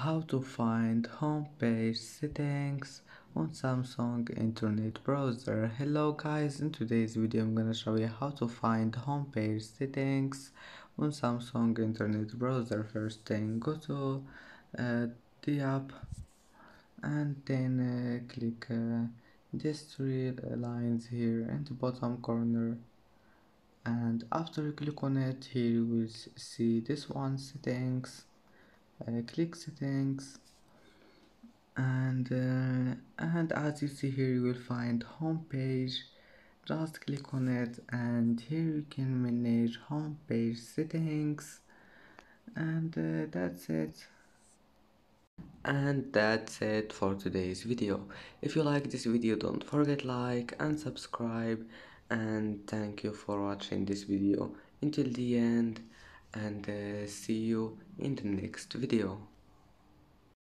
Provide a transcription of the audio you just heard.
How to find homepage settings on Samsung Internet Browser. Hello guys, in today's video I'm gonna show you how to find homepage settings on Samsung Internet Browser. First thing, go to the app and then click these three lines here in the bottom corner, and after you click on it, here you will see this one, settings. Click settings, and as you see here you will find homepage. Just click on it and here you can manage homepage settings, and that's it for today's video. If you like this video, don't forget like and subscribe, and thank you for watching this video until the end, and see you in the next video.